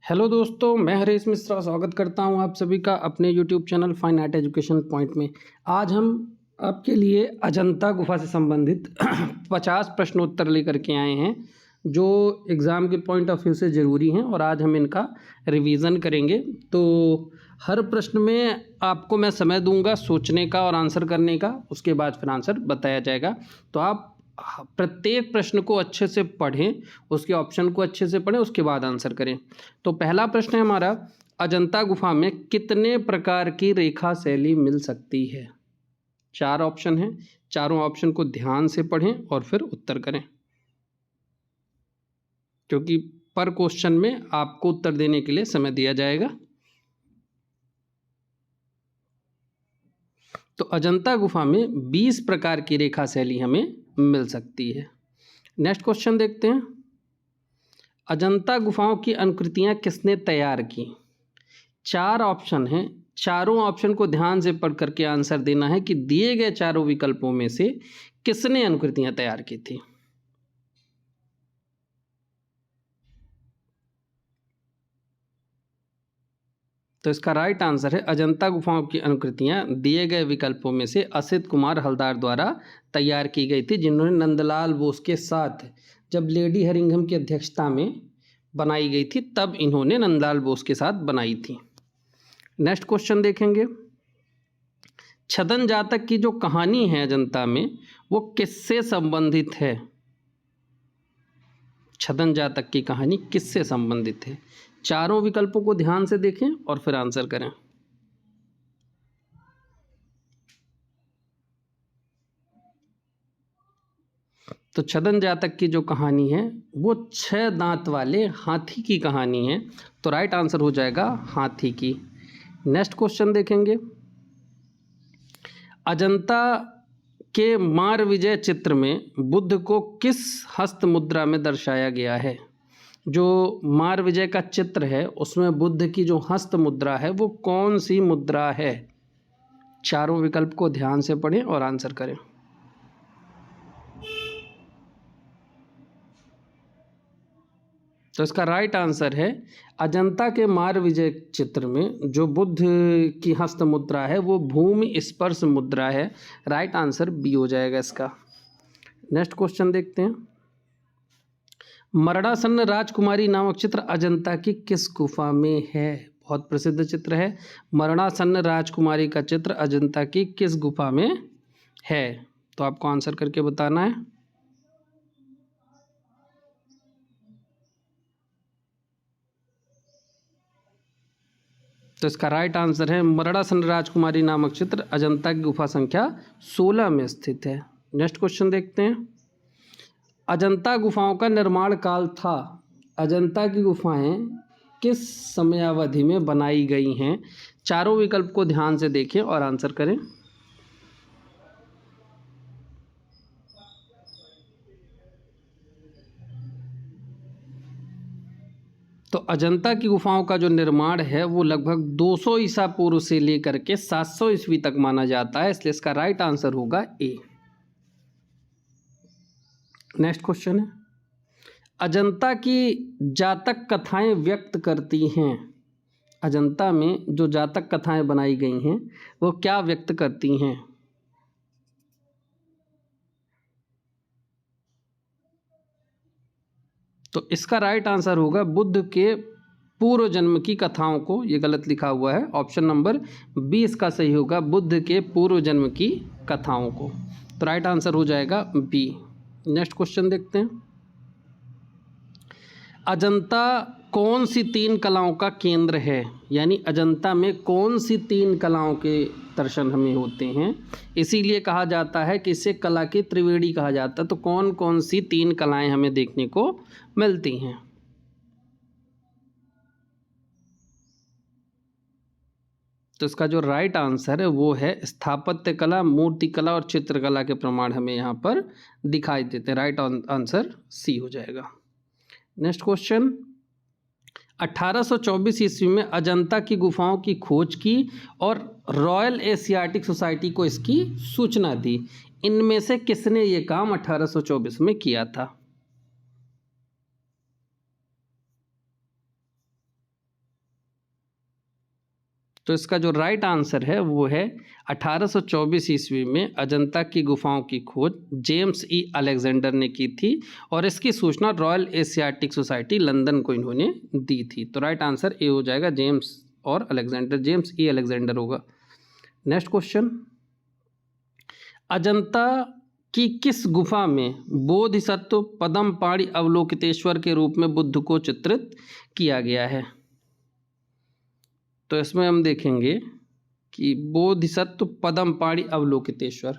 Hello दोस्तों, मैं हरीश मिश्रा स्वागत करता हूं आप सभी का अपने YouTube channel fine art education point में। आज हम आपके लिए अजंता गुफा से संबंधित 50 प्रश्नोत्तर लेकर के आए हैं जो एग्ज़ाम के पॉइंट ऑफ व्यू से ज़रूरी हैं और आज हम इनका रिवीजन करेंगे। तो हर प्रश्न में आपको मैं समय दूंगा सोचने का और आंसर करने का, उसके बाद फिर आंसर बताया जाएगा। तो आप प्रत्येक प्रश्न को अच्छे से पढ़ें, उसके ऑप्शन को अच्छे से पढ़ें, उसके बाद आंसर करें। तो पहला प्रश्न है हमारा, अजंता गुफा में कितने प्रकार की रेखा शैली मिल सकती है? 4 ऑप्शन हैं, चारों ऑप्शन को ध्यान से पढ़ें और फिर उत्तर करें, क्योंकि पर क्वेश्चन में आपको उत्तर देने के लिए समय दिया जाएगा। तो अजंता गुफा में 20 प्रकार की रेखा शैली हमें मिल सकती है। नेक्स्ट क्वेश्चन देखते हैं, अजंता गुफाओं की अनुकृतियां किसने तैयार की? 4 ऑप्शन हैं, चारों ऑप्शन को ध्यान से पढ़ करके आंसर देना है कि दिए गए चारों विकल्पों में से किसने अनुकृतियां तैयार की थी। तो इसका राइट आंसर है, अजंता गुफाओं की अनुकृतियां दिए गए विकल्पों में से असित कुमार हलदार द्वारा तैयार की गई थी, जिन्होंने नंदलाल बोस के साथ जब लेडी हरिंघम की अध्यक्षता में बनाई गई थी तब इन्होंने नंदलाल बोस के साथ बनाई थी। नेक्स्ट क्वेश्चन देखेंगे, छदन जातक की जो कहानी है अजंता में वो किससे संबंधित है? छदन जातक की कहानी किससे संबंधित है? चारों विकल्पों को ध्यान से देखें और फिर आंसर करें। तो छदन जातक की जो कहानी है वो 6 दांत वाले हाथी की कहानी है, तो राइट आंसर हो जाएगा हाथी की। नेक्स्ट क्वेश्चन देखेंगे, अजंता के मार विजय चित्र में बुद्ध को किस हस्त मुद्रा में दर्शाया गया है? जो मार विजय का चित्र है उसमें बुद्ध की जो हस्त मुद्रा है वो कौन सी मुद्रा है? चारों विकल्प को ध्यान से पढ़ें और आंसर करें। तो इसका राइट आंसर है, अजंता के मार विजय चित्र में जो बुद्ध की हस्त मुद्रा है वो भूमि स्पर्श मुद्रा है। राइट आंसर बी हो जाएगा इसका। नेक्स्ट क्वेश्चन देखते हैं, मरणासन्न राजकुमारी नामक चित्र अजंता की किस गुफा में है? बहुत प्रसिद्ध चित्र है। मरणासन्न राजकुमारी का चित्र अजंता की किस गुफा में है? तो आपको आंसर करके बताना है। तो इसका राइट आंसर है, मरणासन्न राजकुमारी नामक चित्र अजंता की गुफा संख्या 16 में स्थित है। नेक्स्ट क्वेश्चन देखते हैं, अजंता गुफाओं का निर्माण काल था। अजंता की गुफाएं किस समयावधि में बनाई गई हैं? चारों विकल्प को ध्यान से देखें और आंसर करें। तो अजंता की गुफाओं का जो निर्माण है वो लगभग 200 ईसा पूर्व से लेकर के 700 ईस्वी तक माना जाता है, इसलिए इसका राइट आंसर होगा ए। नेक्स्ट क्वेश्चन है, अजंता की जातक कथाएं व्यक्त करती हैं। अजंता में जो जातक कथाएं बनाई गई हैं वो क्या व्यक्त करती हैं? तो इसका राइट आंसर होगा बुद्ध के पूर्व जन्म की कथाओं को। ये गलत लिखा हुआ है, ऑप्शन नंबर बी इसका सही होगा, बुद्ध के पूर्व जन्म की कथाओं को। तो राइट आंसर हो जाएगा बी। नेक्स्ट क्वेश्चन देखते हैं, अजंता कौन सी 3 कलाओं का केंद्र है? यानी अजंता में कौन सी 3 कलाओं के दर्शन हमें होते हैं, इसीलिए कहा जाता है कि इसे कला की त्रिवेणी कहा जाता है। तो कौन कौन सी 3 कलाएं हमें देखने को मिलती हैं? तो इसका जो राइट आंसर है वो है स्थापत्य कला, मूर्ति कला और चित्रकला के प्रमाण हमें यहाँ पर दिखाई देते हैं। राइट आंसर सी हो जाएगा। नेक्स्ट क्वेश्चन, 1824 ईस्वी में अजंता की गुफाओं की खोज की और रॉयल एशियाटिक सोसाइटी को इसकी सूचना दी। इनमें से किसने ये काम 1824 में किया था? तो इसका जो राइट आंसर है वो है 1824 ईस्वी में अजंता की गुफाओं की खोज जेम्स ई अलेक्जेंडर ने की थी और इसकी सूचना रॉयल एशियाटिक सोसाइटी लंदन को इन्होंने दी थी। तो राइट आंसर ए हो जाएगा, जेम्स और अलेक्जेंडर, जेम्स ई अलेक्जेंडर होगा। नेक्स्ट क्वेश्चन, अजंता की किस गुफा में बोधिसत्व पद्मपाणि अवलोकितेश्वर के रूप में बुद्ध को चित्रित किया गया है? तो इसमें हम देखेंगे कि बोधिसत्व पद्मपाणि अवलोकितेश्वर,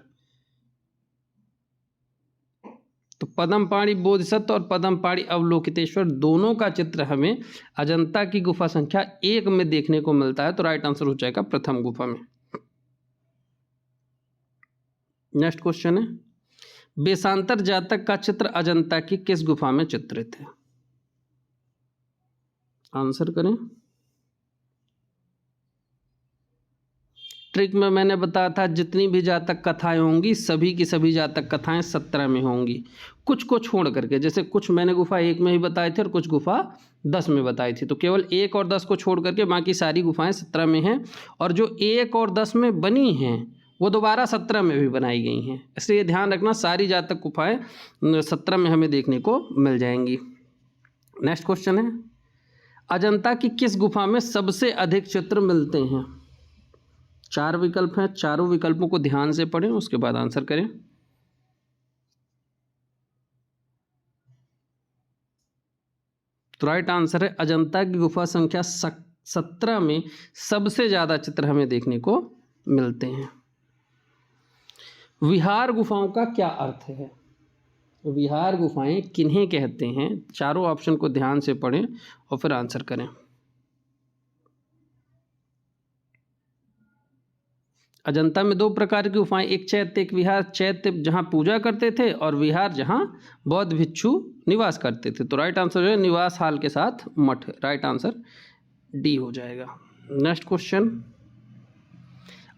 तो पद्मपाणि बोधिसत्व और पद्मपाणि अवलोकितेश्वर दोनों का चित्र हमें अजंता की गुफा संख्या 1 में देखने को मिलता है। तो राइट आंसर हो जाएगा प्रथम गुफा में। नेक्स्ट क्वेश्चन है, वेशांतर जातक का चित्र अजंता की किस गुफा में चित्रित है? आंसर करें। ट्रिक में मैंने बताया था जितनी भी जातक कथाएं होंगी सभी की सभी जातक कथाएं 17 में होंगी, कुछ को छोड़ करके। जैसे कुछ मैंने गुफा 1 में ही बताए थे और कुछ गुफा 10 में बताई थी, तो केवल 1 और 10 को छोड़ करके बाकी सारी गुफाएं 17 में हैं। और जो 1 और 10 में बनी हैं वो दोबारा 17 में भी बनाई गई हैं, इसलिए ध्यान रखना सारी जातक गुफाएं 17 में हमें देखने को मिल जाएंगी। नेक्स्ट क्वेश्चन है, अजंता की किस गुफा में सबसे अधिक चित्र मिलते हैं? 4 विकल्प हैं, चारों विकल्पों को ध्यान से पढ़ें उसके बाद आंसर करें। तो राइट आंसर है अजंता की गुफा संख्या 17 में सबसे ज्यादा चित्र हमें देखने को मिलते हैं। विहार गुफाओं का क्या अर्थ है? विहार गुफाएं किन्हें कहते हैं? चारों ऑप्शन को ध्यान से पढ़ें और फिर आंसर करें। अजंता में 2 प्रकार की गुफाएं, एक चैत्य एक विहार। चैत्य जहां पूजा करते थे और विहार जहां बौद्ध भिक्षु निवास करते थे। तो राइट आंसर है निवास हाल के साथ मठ, राइट आंसर डी हो जाएगा। नेक्स्ट क्वेश्चन,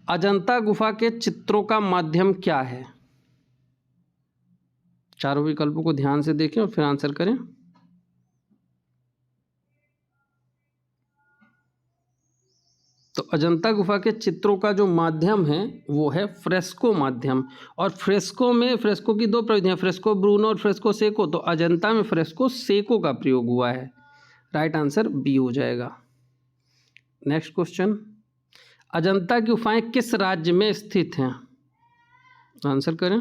अजंता गुफा के चित्रों का माध्यम क्या है? चारों विकल्पों को ध्यान से देखें और फिर आंसर करें। तो अजंता गुफा के चित्रों का जो माध्यम है वो है फ्रेस्को माध्यम। और फ्रेस्को की 2 प्रविधियां, फ्रेस्को ब्रूनो और फ्रेस्को सेको। तो अजंता में फ्रेस्को सेको का प्रयोग हुआ है, राइट आंसर बी हो जाएगा। नेक्स्ट क्वेश्चन, अजंता की गुफाएं किस राज्य में स्थित हैं? आंसर करें।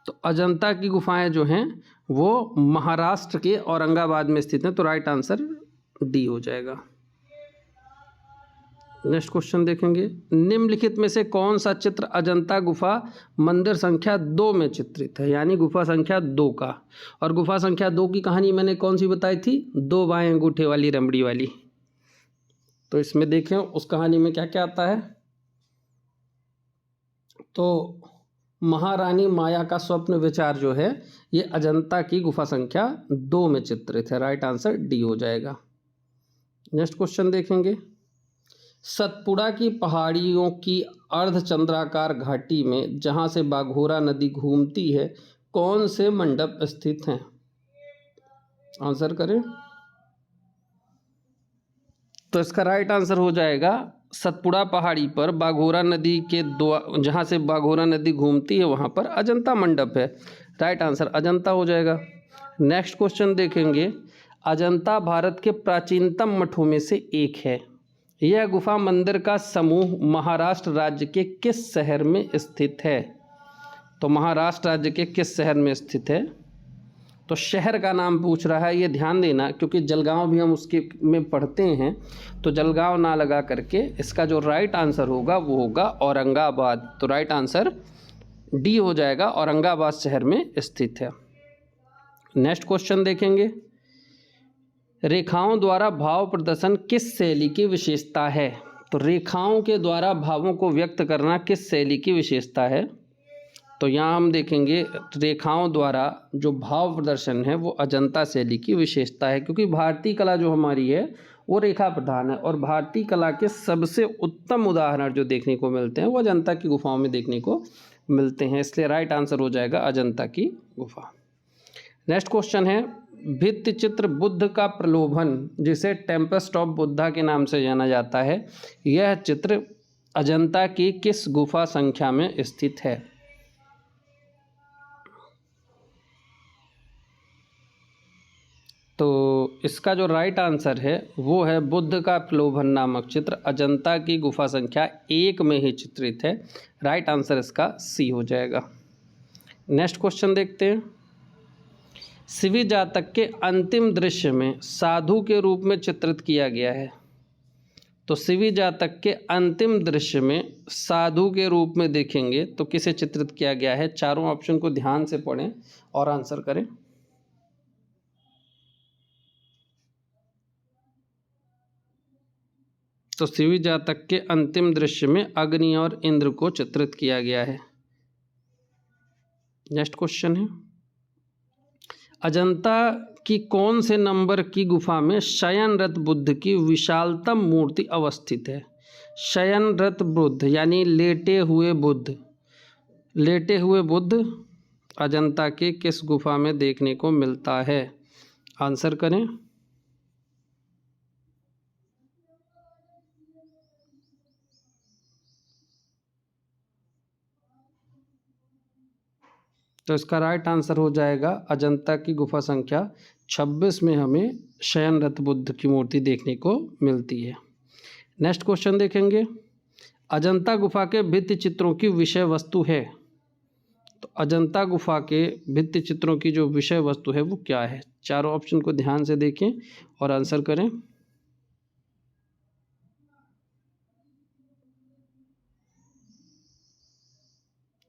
तो अजंता की गुफाएं जो हैं वो महाराष्ट्र के औरंगाबाद में स्थित हैं। तो राइट आंसर डी हो जाएगा। नेक्स्ट क्वेश्चन देखेंगे, निम्नलिखित में से कौन सा चित्र अजंता गुफा मंदिर संख्या 2 में चित्रित है? यानी गुफा संख्या 2 का। और गुफा संख्या 2 की कहानी मैंने कौन सी बताई थी? 2 बाएं अंगूठे वाली रमड़ी वाली। तो इसमें देखें उस कहानी में क्या क्या आता है। तो महारानी माया का स्वप्न विचार जो है ये अजंता की गुफा संख्या 2 में चित्रित है, राइट आंसर डी हो जाएगा। नेक्स्ट क्वेश्चन देखेंगे, सतपुड़ा की पहाड़ियों की अर्धचंद्राकार घाटी में जहां से बाघोरा नदी घूमती है कौन से मंडप स्थित हैं? आंसर करें। तो इसका राइट आंसर हो जाएगा सतपुड़ा पहाड़ी पर बाघोरा नदी के जहाँ से बाघोरा नदी घूमती है वहाँ पर अजंता मंडप है, राइट आंसर अजंता हो जाएगा। नेक्स्ट क्वेश्चन देखेंगे, अजंता भारत के प्राचीनतम मठों में से एक है। यह गुफा मंदिर का समूह महाराष्ट्र राज्य के किस शहर में स्थित है? तो महाराष्ट्र राज्य के किस शहर में स्थित है? तो शहर का नाम पूछ रहा है, ये ध्यान देना क्योंकि जलगांव भी हम उसके में पढ़ते हैं, तो जलगांव ना लगा करके इसका जो राइट आंसर होगा वो होगा औरंगाबाद। तो राइट आंसर डी हो जाएगा, औरंगाबाद शहर में स्थित है। नेक्स्ट क्वेश्चन देखेंगे, रेखाओं द्वारा भाव प्रदर्शन किस शैली की विशेषता है? तो रेखाओं के द्वारा भावों को व्यक्त करना किस शैली की विशेषता है? तो यहाँ हम देखेंगे रेखाओं द्वारा जो भाव प्रदर्शन है वो अजंता शैली की विशेषता है, क्योंकि भारतीय कला जो हमारी है वो रेखा प्रधान है और भारतीय कला के सबसे उत्तम उदाहरण जो देखने को मिलते हैं वो अजंता की गुफाओं में देखने को मिलते हैं, इसलिए राइट आंसर हो जाएगा अजंता की गुफा। नेक्स्ट क्वेश्चन है, भित्ति चित्र बुद्ध का प्रलोभन, जिसे टेम्पेस्ट ऑफ बुद्धा के नाम से जाना जाता है, यह चित्र अजंता की किस गुफा संख्या में स्थित है? तो इसका जो राइट आंसर है वो है बुद्ध का प्रलोभन नामक चित्र अजंता की गुफा संख्या 1 में ही चित्रित है। राइट आंसर इसका सी हो जाएगा। नेक्स्ट क्वेश्चन देखते हैं। शिवी जातक के अंतिम दृश्य में साधु के रूप में चित्रित किया गया है। तो शिवी जातक के अंतिम दृश्य में साधु के रूप में देखेंगे तो किसे चित्रित किया गया है? चारों ऑप्शन को ध्यान से पढ़ें और आंसर करें। तो शिवी जातक के अंतिम दृश्य में अग्नि और इंद्र को चित्रित किया गया है। नेक्स्ट क्वेश्चन है, अजंता की कौन से नंबर की गुफा में शयनरत बुद्ध की विशालतम मूर्ति अवस्थित है? शयनरत बुद्ध यानी लेटे हुए बुद्ध, लेटे हुए बुद्ध अजंता के किस गुफा में देखने को मिलता है? आंसर करें। तो इसका राइट आंसर हो जाएगा अजंता की गुफा संख्या 26 में हमें शयनरत बुद्ध की मूर्ति देखने को मिलती है। नेक्स्ट क्वेश्चन देखेंगे, अजंता गुफा के भित्ति चित्रों की विषय वस्तु है। तो अजंता गुफा के भित्ति चित्रों की जो विषय वस्तु है वो क्या है? चारों ऑप्शन को ध्यान से देखें और आंसर करें।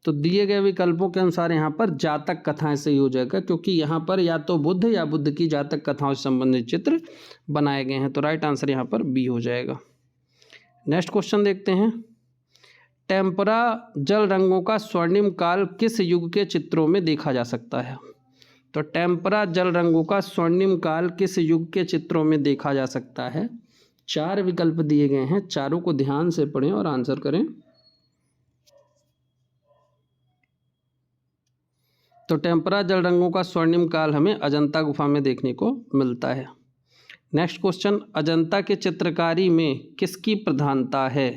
तो दिए गए विकल्पों के अनुसार यहाँ पर जातक कथाएं सही हो जाएगा, क्योंकि यहाँ पर या तो बुद्ध या बुद्ध की जातक कथाओं से संबंधित चित्र बनाए गए हैं। तो राइट आंसर यहाँ पर बी हो जाएगा। नेक्स्ट क्वेश्चन देखते हैं, टेम्परा जल रंगों का स्वर्णिम काल किस युग के चित्रों में देखा जा सकता है? तो टेम्परा जल रंगों का स्वर्णिम काल किस युग के चित्रों में देखा जा सकता है? 4 विकल्प दिए गए हैं, चारों को ध्यान से पढ़ें और आंसर करें। तो टेम्परा जल रंगों का स्वर्णिम काल हमें अजंता गुफा में देखने को मिलता है। नेक्स्ट क्वेश्चन, अजंता के चित्रकारी में किसकी प्रधानता है?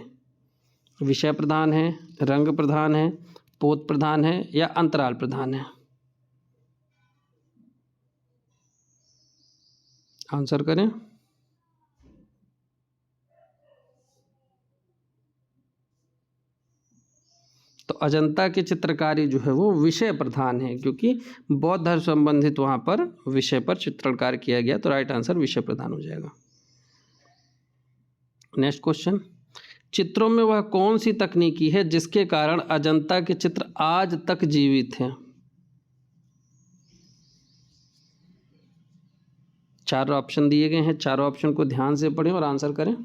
विषय प्रधान है, रंग प्रधान है, पोत प्रधान है या अंतराल प्रधान है? आंसर करें। तो अजंता की चित्रकारी जो है वो विषय प्रधान है, क्योंकि बौद्ध धर्म संबंधित वहाँ पर विषय पर चित्रकार किया गया। तो राइट आंसर विषय प्रधान हो जाएगा। नेक्स्ट क्वेश्चन, चित्रों में वह कौन सी तकनीकी है जिसके कारण अजंता के चित्र आज तक जीवित हैं? 4 ऑप्शन दिए गए हैं, चारों ऑप्शन को ध्यान से पढ़ें और आंसर करें।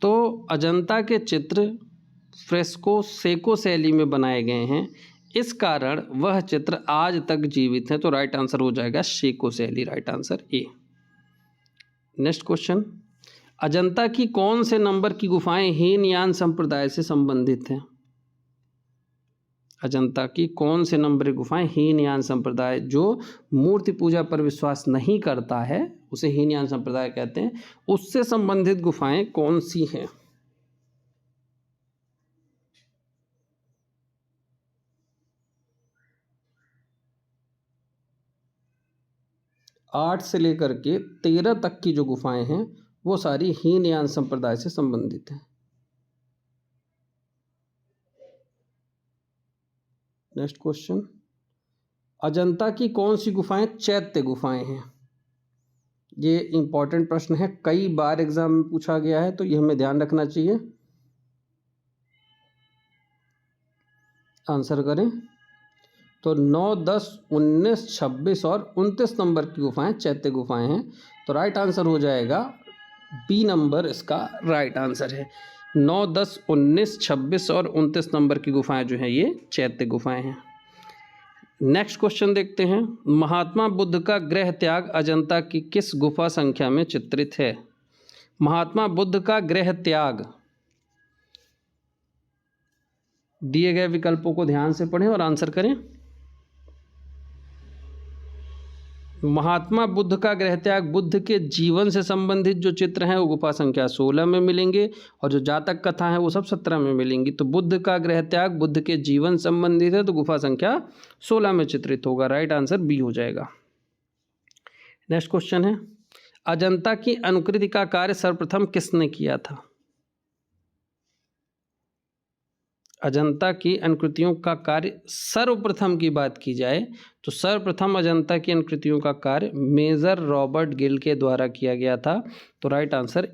तो अजंता के चित्र फ्रेस्को सेको शैली में बनाए गए हैं, इस कारण वह चित्र आज तक जीवित है। तो राइट आंसर हो जाएगा सेको शैली, right answer A. Next question, Ajanta की कौन से नंबर की गुफाएं हीनयान संप्रदाय से संबंधित हैं? अजंता की कौन से नंबर की गुफाएं हीनयान संप्रदाय, जो मूर्ति पूजा पर विश्वास नहीं करता है उसे हीनयान संप्रदाय कहते हैं, उससे संबंधित गुफाएं कौन सी हैं? 8 से लेकर के 13 तक की जो गुफाएं हैं वो सारी हीनयान संप्रदाय से संबंधित हैं। नेक्स्ट क्वेश्चन, अजंता की कौन सी गुफाएं चैत्य गुफाएं हैं? ये इंपॉर्टेंट प्रश्न है, कई बार एग्जाम में पूछा गया है, तो ये हमें ध्यान रखना चाहिए। आंसर करें। तो 9, 10, 19, 26 और 29 नंबर की गुफाएं चैत्य गुफाएं हैं। तो राइट आंसर हो जाएगा बी नंबर, इसका राइट आंसर है। 9, 10, 19, 26 और 29 नंबर की गुफाएं जो हैं ये चैत्य गुफाएं हैं। नेक्स्ट क्वेश्चन देखते हैं, महात्मा बुद्ध का गृह त्याग अजंता की किस गुफा संख्या में चित्रित है? महात्मा बुद्ध का गृह त्याग, दिए गए विकल्पों को ध्यान से पढ़ें और आंसर करें। महात्मा बुद्ध का गृह त्याग, बुद्ध के जीवन से संबंधित जो चित्र हैं वो गुफा संख्या 16 में मिलेंगे और जो जातक कथा है वो सब 17 में मिलेंगी। तो बुद्ध का गृह त्याग बुद्ध के जीवन संबंधित है तो गुफा संख्या 16 में चित्रित होगा। राइट आंसर बी हो जाएगा। नेक्स्ट क्वेश्चन है, अजंता की अनुकृति का कार्य सर्वप्रथम किसने किया था? अजंता की अनुकृतियों का कार्य सर्वप्रथम की बात की जाए तो सर्वप्रथम अजंता की अनुकृतियों का कार्य मेजर रॉबर्ट गिल के द्वारा किया गया था। तो राइट आंसर